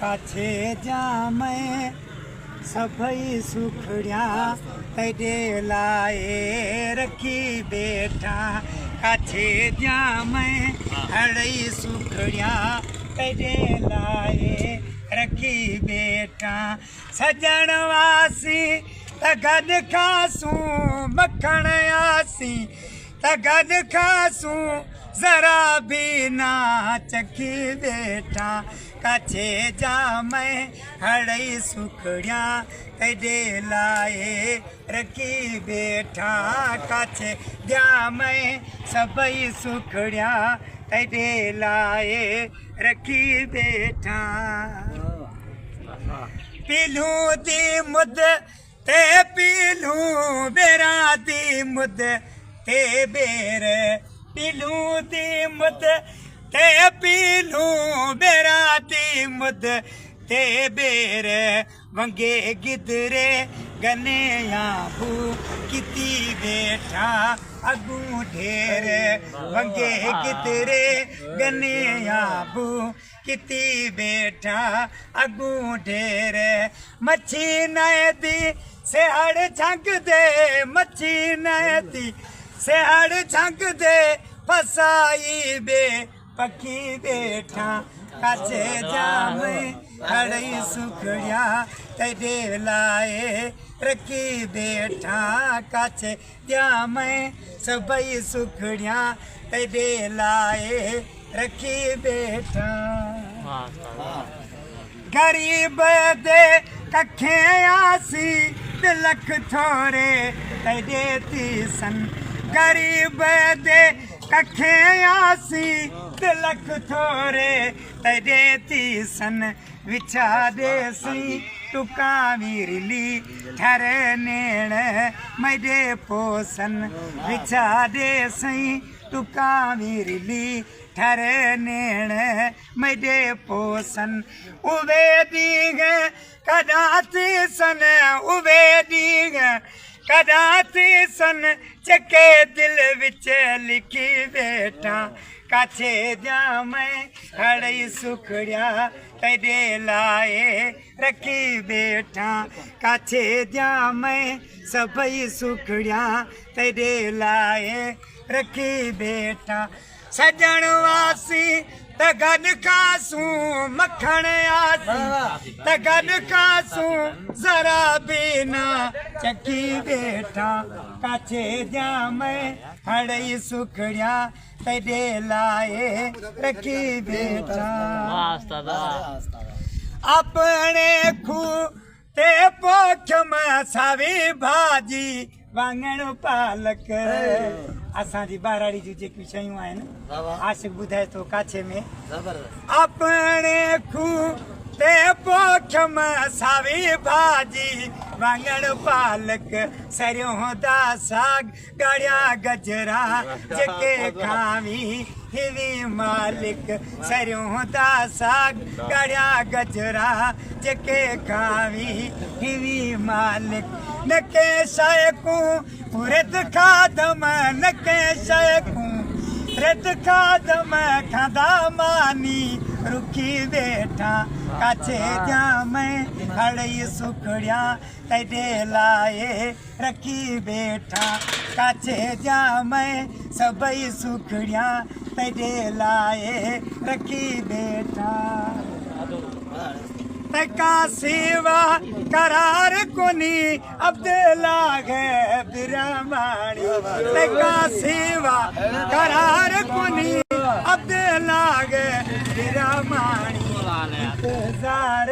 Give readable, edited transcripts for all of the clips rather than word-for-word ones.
काछे जामे सभई सुखड़िया तेरे लाए रखी बेटा काछे जामे हड़ई सुखड़िया तेरे लाए रखी बेटा सजन वासी तगद खासू मखण आसी तगद खासू जरा भी ना चखी बेटा काछे जामे हड़ई सुखड़िया तेरे लाए रखी बेटा काछे जामे सबई सुखड़िया तेरे लाए रखी बेटा पीलू दी मुद ते पीलू बेरा दी मुद ते बेर पीलू दी मुद ते पीलू बेरा दी मुद ते बेर वंगे गिदरे गने आबू किती बेटा अगू ढेर वंगे गिदरे गने आबू किती बेटा अगू ढेर मच्छी नदी सेहड़ छंग दे मच्छी नदी सेहड़ छंग दे फसाई बे पखी बेटा काछे जामे हड़ई सुखड़िया तेरे लाए रखी बेटा काछे जामे सबई सुखड़िया तेरे लाए रखी बेटा गरीब दे कखे आसी तिलक थोरे तेरे तीसन गरीब दे कखे आसी तिलक थोरे तेरे तीसन विचारे सी टुका विरली ठरे नेण मेरे पोसन विचारे सी टुका विरली ठरे नेण मेरे पोसन उवे दीग कदाती सन उवे दीग कदाती सन चके दिल विच लिखी बेटा काछे जामे हड़ई सुखड़िया तेरे लाए रखी बेटा काछे जामे सबई सुखड़िया तेरे लाए रखी बेटा सजन वासी तगद खासू मखण आसी तगद खासू जरा भी ना चखी बेटा काछे जामे हड़ई सुखड़िया तेरे लाए रखी बेटा अपने खू ते पोख में सावी भाजी वांगण पालक असांजी बाराड़ी जूं जेकियूं शयूं आहिनि आशिक़ ॿुधाए थो काछे में अपने खू ते पोख में सावी भाजी वांगण पालक सरियों दा साग गाड़िया गजरा जेके खावी हिवी मालिक सरियों दा साग गाड़िया गजरा जेके खावी हिवी मालिक नके शायकू रिद खादम नके शायकू रिद खादम खादा मानी रुखी बेटा काछे जामे हड़ई सुखड़िया तेरे लाए रखी बेटा काछे जामे सबई सुखड़िया तेरे लाए रखी बेटा तका सेवा करार कोनी अब्दुल्ला गे बिरमानी तका सेवा करार कोनी अब्दुल्ला गे बिरमानी इंतजार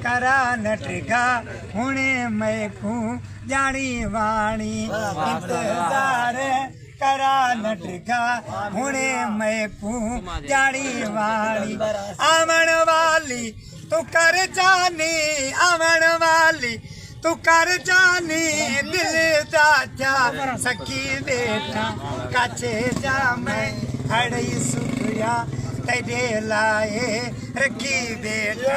करा नटगा हुणे मैं खू जानी वाणी इंतजार करा नटगा हुणे मैं खू जानी वाणी आमण वाली तू कर जानी आमण वाली तू कर जानी दिल दाचा सखी बेटा काछे जामे हड़ई सुखड़िया तेरे लाए रखी बेटा।